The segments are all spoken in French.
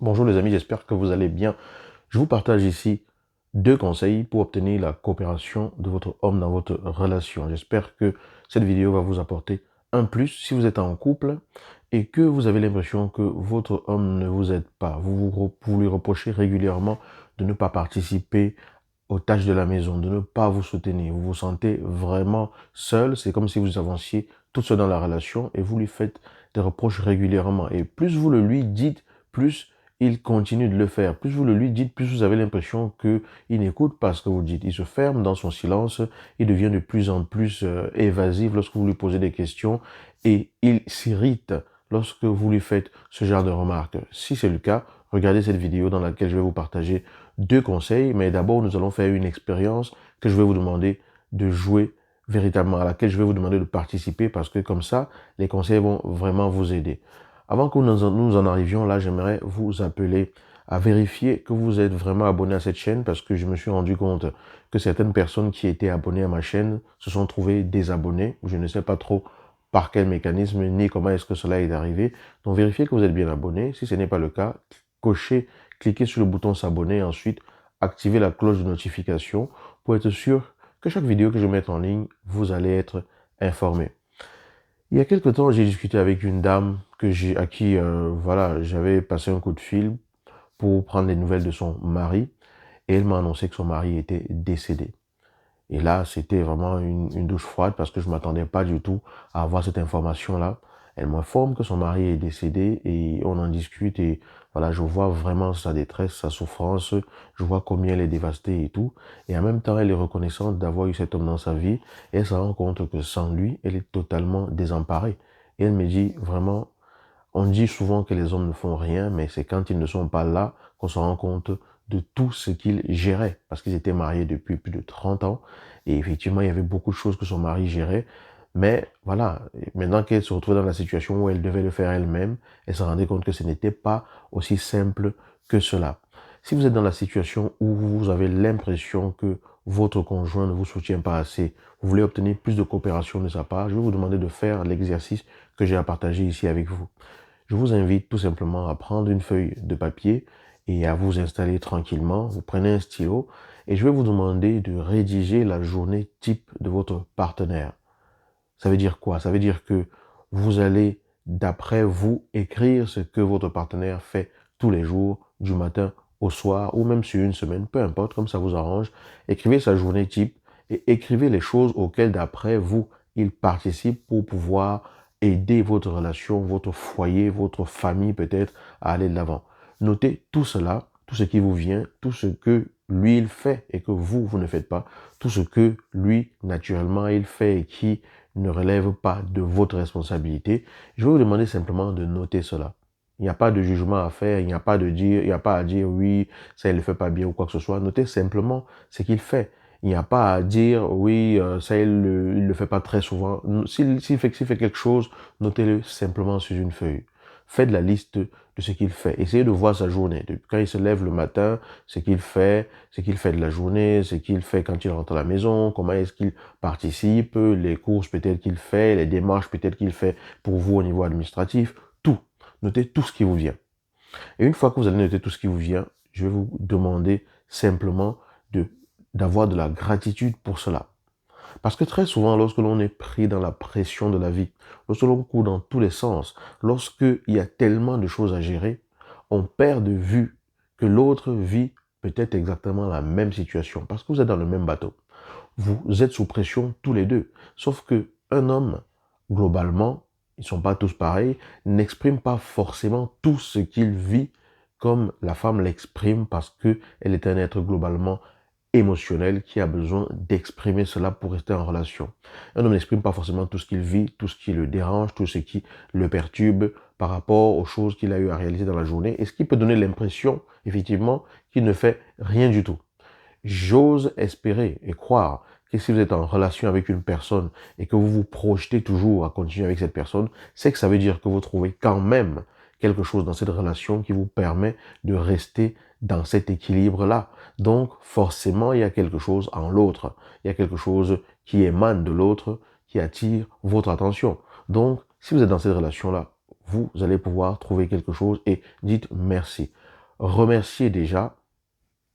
Bonjour les amis, j'espère que vous allez bien. Je vous partage ici deux conseils pour obtenir la coopération de votre homme dans votre relation. J'espère que cette vidéo va vous apporter un plus si vous êtes en couple et que vous avez l'impression que votre homme ne vous aide pas. Vous lui reprochez régulièrement de ne pas participer aux tâches de la maison, de ne pas vous soutenir. Vous vous sentez vraiment seul. C'est comme si vous avanciez tout seul dans la relation et vous lui faites des reproches régulièrement. Et plus vous le lui dites, plus il continue de le faire. Plus vous le lui dites, plus vous avez l'impression qu'il n'écoute pas ce que vous dites. Il se ferme dans son silence, il devient de plus en plus évasif lorsque vous lui posez des questions et il s'irrite lorsque vous lui faites ce genre de remarques. Si c'est le cas, regardez cette vidéo dans laquelle je vais vous partager deux conseils, mais d'abord nous allons faire une expérience que je vais vous demander de jouer véritablement, à laquelle je vais vous demander de participer parce que comme ça, les conseils vont vraiment vous aider. Avant que nous en arrivions là, j'aimerais vous appeler à vérifier que vous êtes vraiment abonné à cette chaîne parce que je me suis rendu compte que certaines personnes qui étaient abonnées à ma chaîne se sont trouvées désabonnées. Je ne sais pas trop par quel mécanisme ni comment est-ce que cela est arrivé. Donc vérifiez que vous êtes bien abonné. Si ce n'est pas le cas, cliquez sur le bouton s'abonner et ensuite activez la cloche de notification pour être sûr que chaque vidéo que je mette en ligne, vous allez être informé. Il y a quelque temps, j'ai discuté avec une dame à qui voilà, j'avais passé un coup de fil pour prendre des nouvelles de son mari et elle m'a annoncé que son mari était décédé. Et là, c'était vraiment une douche froide parce que je m'attendais pas du tout à avoir cette information-là. Elle m'informe que son mari est décédé et on en discute et voilà, je vois vraiment sa détresse, sa souffrance, je vois combien elle est dévastée et tout. Et en même temps, elle est reconnaissante d'avoir eu cet homme dans sa vie et elle se rend compte que sans lui, elle est totalement désemparée. Et elle me dit vraiment, on dit souvent que les hommes ne font rien, mais c'est quand ils ne sont pas là qu'on se rend compte de tout ce qu'ils géraient, parce qu'ils étaient mariés depuis plus de 30 ans, et effectivement, il y avait beaucoup de choses que son mari gérait, mais voilà, maintenant qu'elle se retrouvait dans la situation où elle devait le faire elle-même, elle se rendait compte que ce n'était pas aussi simple que cela. Si vous êtes dans la situation où vous avez l'impression que votre conjoint ne vous soutient pas assez, vous voulez obtenir plus de coopération de sa part, je vais vous demander de faire l'exercice que j'ai à partager ici avec vous. Je vous invite tout simplement à prendre une feuille de papier et à vous installer tranquillement. Vous prenez un stylo et je vais vous demander de rédiger la journée type de votre partenaire. Ça veut dire quoi? Ça veut dire que vous allez, d'après vous, écrire ce que votre partenaire fait tous les jours, du matin au soir, ou même sur une semaine, peu importe, comme ça vous arrange. Écrivez sa journée type et écrivez les choses auxquelles, d'après vous, il participe pour pouvoir aider votre relation, votre foyer, votre famille peut-être à aller de l'avant. Notez tout cela, tout ce qui vous vient, tout ce que lui, il fait et que vous ne faites pas, tout ce que lui, naturellement, il fait et qui ne relève pas de votre responsabilité. Je vais vous demander simplement de noter cela. Il n'y a pas de jugement à faire, il n'y a pas à dire oui, ça il le fait pas bien ou quoi que ce soit. Notez simplement ce qu'il fait. Il n'y a pas à dire oui, ça il le fait pas très souvent. S'il fait quelque chose, notez-le simplement sur une feuille. Faites la liste de ce qu'il fait. Essayez de voir sa journée. Depuis quand il se lève le matin, ce qu'il fait de la journée, ce qu'il fait quand il rentre à la maison, comment est-ce qu'il participe, les courses peut-être qu'il fait, les démarches peut-être qu'il fait pour vous au niveau administratif, tout. Notez tout ce qui vous vient. Et une fois que vous allez noter tout ce qui vous vient, je vais vous demander simplement d'avoir de la gratitude pour cela. Parce que très souvent, lorsque l'on est pris dans la pression de la vie, lorsque l'on court dans tous les sens, lorsqu'il y a tellement de choses à gérer, on perd de vue que l'autre vit peut-être exactement la même situation, parce que vous êtes dans le même bateau. Vous êtes sous pression tous les deux. Sauf que un homme, globalement, ils sont pas tous pareils, n'exprime pas forcément tout ce qu'il vit comme la femme l'exprime parce que elle est un être globalement émotionnel qui a besoin d'exprimer cela pour rester en relation. Un homme n'exprime pas forcément tout ce qu'il vit, tout ce qui le dérange, tout ce qui le perturbe par rapport aux choses qu'il a eu à réaliser dans la journée et ce qui peut donner l'impression, effectivement, qu'il ne fait rien du tout. J'ose espérer et croire que si vous êtes en relation avec une personne et que vous vous projetez toujours à continuer avec cette personne, c'est que ça veut dire que vous trouvez quand même quelque chose dans cette relation qui vous permet de rester dans cet équilibre-là. Donc, forcément, il y a quelque chose en l'autre. Il y a quelque chose qui émane de l'autre, qui attire votre attention. Donc, si vous êtes dans cette relation-là, vous allez pouvoir trouver quelque chose et dites merci. remerciez déjà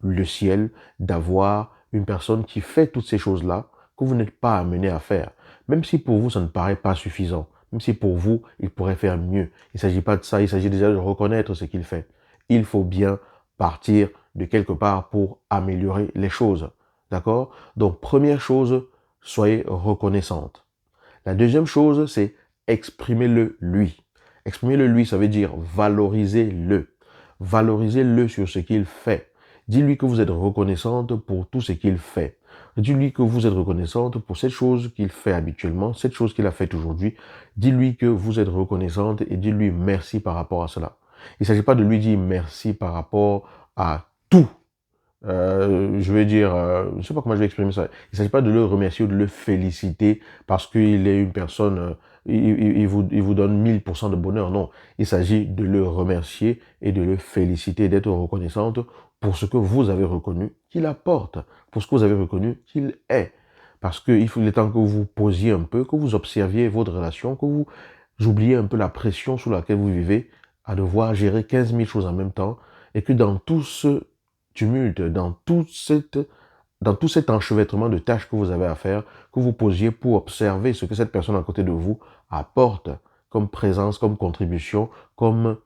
le ciel d'avoir une personne qui fait toutes ces choses-là que vous n'êtes pas amené à faire. Même si pour vous, ça ne paraît pas suffisant. Même si pour vous, il pourrait faire mieux. Il ne s'agit pas de ça, il s'agit déjà de reconnaître ce qu'il fait. Il faut bien partir de quelque part pour améliorer les choses. D'accord? Donc, première chose, soyez reconnaissante. La deuxième chose, c'est exprimez-le lui. Exprimez-le lui, ça veut dire valorisez-le. Valorisez-le sur ce qu'il fait. Dis-lui que vous êtes reconnaissante pour tout ce qu'il fait. Dis-lui que vous êtes reconnaissante pour cette chose qu'il fait habituellement, cette chose qu'il a faite aujourd'hui. Dis-lui que vous êtes reconnaissante et dis-lui merci par rapport à cela. Il ne s'agit pas de lui dire merci par rapport à tout. Je vais dire, je ne sais pas comment je vais exprimer ça. Il ne s'agit pas de le remercier ou de le féliciter parce qu'il est une personne, il vous donne 1000% de bonheur. Non, il s'agit de le remercier et de le féliciter, d'être reconnaissante pour ce que vous avez reconnu qu'il apporte, pour ce que vous avez reconnu qu'il est. Parce qu'il est temps que vous posiez un peu, que vous observiez votre relation, que vous oubliez un peu la pression sous laquelle vous vivez à devoir gérer 15 000 choses en même temps et que dans tout ce tumulte, dans tout cet enchevêtrement de tâches que vous avez à faire, que vous posiez pour observer ce que cette personne à côté de vous apporte comme présence, comme contribution, comme,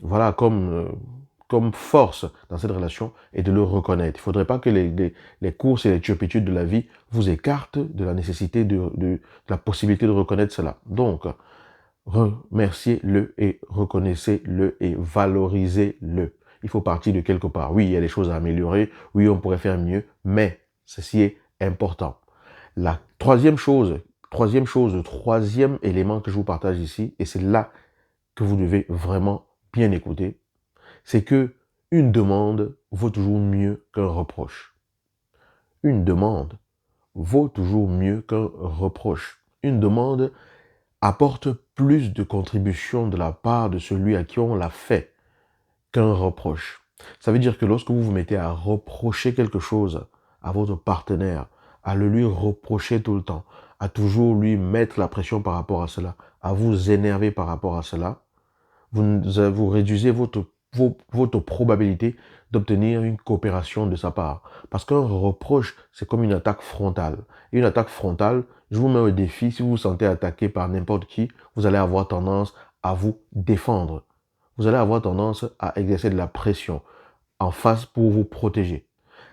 voilà, comme force dans cette relation et de le reconnaître. Il ne faudrait pas que les courses et les turpitudes de la vie vous écartent de la nécessité, de la possibilité de reconnaître cela. Donc, remerciez-le et reconnaissez-le et valorisez-le. Il faut partir de quelque part. Oui, il y a des choses à améliorer. Oui, on pourrait faire mieux, mais ceci est important. La troisième élément que je vous partage ici, et c'est là que vous devez vraiment bien écouter, c'est que une demande vaut toujours mieux qu'un reproche. Une demande vaut toujours mieux qu'un reproche. Une demande apporte plus de contribution de la part de celui à qui on l'a fait qu'un reproche. Ça veut dire que lorsque vous vous mettez à reprocher quelque chose à votre partenaire, à le lui reprocher tout le temps, à toujours lui mettre la pression par rapport à cela, à vous énerver par rapport à cela, vous réduisez votre probabilité d'obtenir une coopération de sa part. Parce qu'un reproche, c'est comme une attaque frontale. Et une attaque frontale, je vous mets au défi, si vous vous sentez attaqué par n'importe qui, vous allez avoir tendance à vous défendre. Vous allez avoir tendance à exercer de la pression en face pour vous protéger.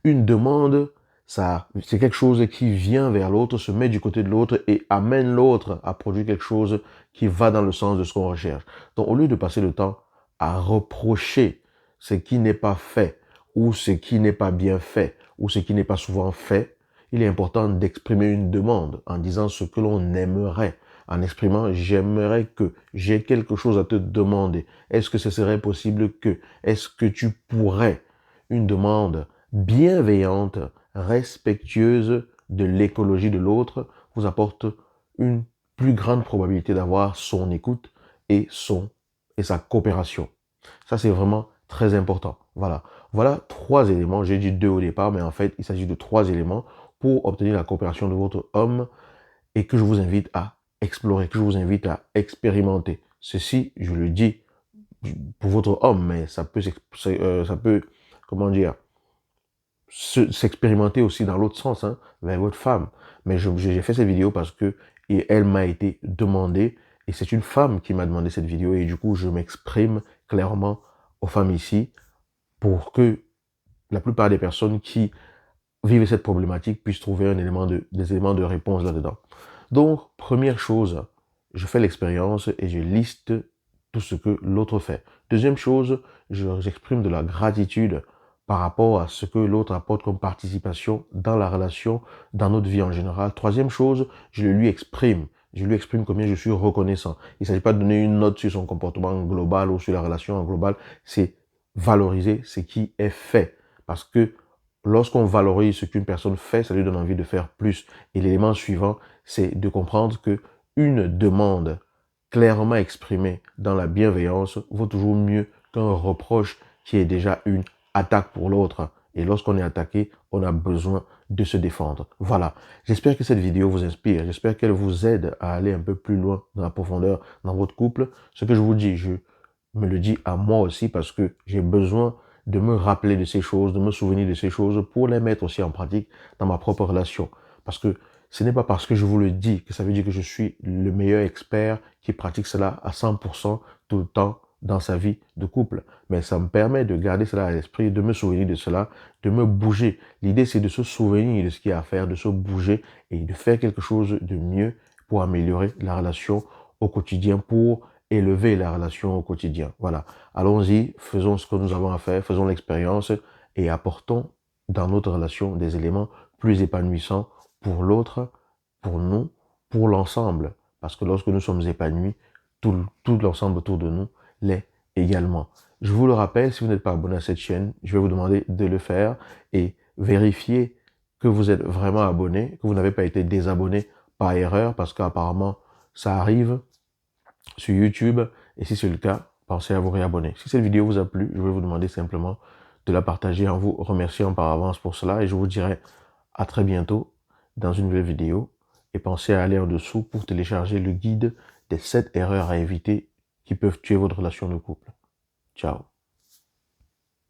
Une demande, ça, c'est quelque chose qui vient vers l'autre, se met du côté de l'autre et amène l'autre à produire quelque chose qui va dans le sens de ce qu'on recherche. Donc, au lieu de passer le temps à reprocher ce qui n'est pas fait, ou ce qui n'est pas bien fait, ou ce qui n'est pas souvent fait, il est important d'exprimer une demande en disant ce que l'on aimerait, en exprimant j'aimerais que, j'ai quelque chose à te demander. Est-ce que ce serait possible que, est-ce que tu pourrais, une demande bienveillante, respectueuse de l'écologie de l'autre, vous apporte une plus grande probabilité d'avoir son écoute et sa coopération. Ça, c'est vraiment très important. Voilà. Voilà 3 éléments. J'ai dit 2 au départ, mais en fait, il s'agit de 3 éléments pour obtenir la coopération de votre homme et que je vous invite à explorer, que je vous invite à expérimenter. Ceci, je le dis pour votre homme, mais ça peut, comment dire, s'expérimenter aussi dans l'autre sens, hein, vers votre femme. Mais j'ai fait cette vidéo parce que elle m'a été demandée, et c'est une femme qui m'a demandé cette vidéo, et du coup, je m'exprime clairement aux femmes ici pour que la plupart des personnes qui vivent cette problématique puissent trouver des éléments de réponse là-dedans. Donc, première chose, je fais l'expérience et je liste tout ce que l'autre fait. Deuxième chose, j'exprime de la gratitude par rapport à ce que l'autre apporte comme participation dans la relation, dans notre vie en général. Troisième chose, je le lui exprime. Je lui exprime combien je suis reconnaissant. Il ne s'agit pas de donner une note sur son comportement global ou sur la relation en global, c'est valoriser ce qui est fait. Parce que lorsqu'on valorise ce qu'une personne fait, ça lui donne envie de faire plus. Et l'élément suivant, c'est de comprendre que une demande clairement exprimée dans la bienveillance vaut toujours mieux qu'un reproche qui est déjà une attaque pour l'autre. Et lorsqu'on est attaqué, on a besoin de se défendre. Voilà. J'espère que cette vidéo vous inspire. J'espère qu'elle vous aide à aller un peu plus loin dans la profondeur dans votre couple. Ce que je vous dis, me le dit à moi aussi parce que j'ai besoin de me rappeler de ces choses, de me souvenir de ces choses pour les mettre aussi en pratique dans ma propre relation. Parce que ce n'est pas parce que je vous le dis que ça veut dire que je suis le meilleur expert qui pratique cela à 100% tout le temps dans sa vie de couple. Mais ça me permet de garder cela à l'esprit, de me souvenir de cela, de me bouger. L'idée, c'est de se souvenir de ce qu'il y a à faire, de se bouger et de faire quelque chose de mieux pour améliorer la relation au quotidien, pour élever la relation au quotidien. Voilà. Allons-y, faisons ce que nous avons à faire, faisons l'expérience et apportons dans notre relation des éléments plus épanouissants pour l'autre, pour nous, pour l'ensemble. Parce que lorsque nous sommes épanouis, tout l'ensemble autour de nous l'est également. Je vous le rappelle, si vous n'êtes pas abonné à cette chaîne, je vais vous demander de le faire et vérifier que vous êtes vraiment abonné, que vous n'avez pas été désabonné par erreur, parce qu'apparemment, ça arrive sur YouTube. Et si c'est le cas, pensez à vous réabonner. Si cette vidéo vous a plu, je vais vous demander simplement de la partager en vous remerciant par avance pour cela. Et je vous dirai à très bientôt dans une nouvelle vidéo. Et pensez à aller en dessous pour télécharger le guide des 7 erreurs à éviter qui peuvent tuer votre relation de couple. Ciao.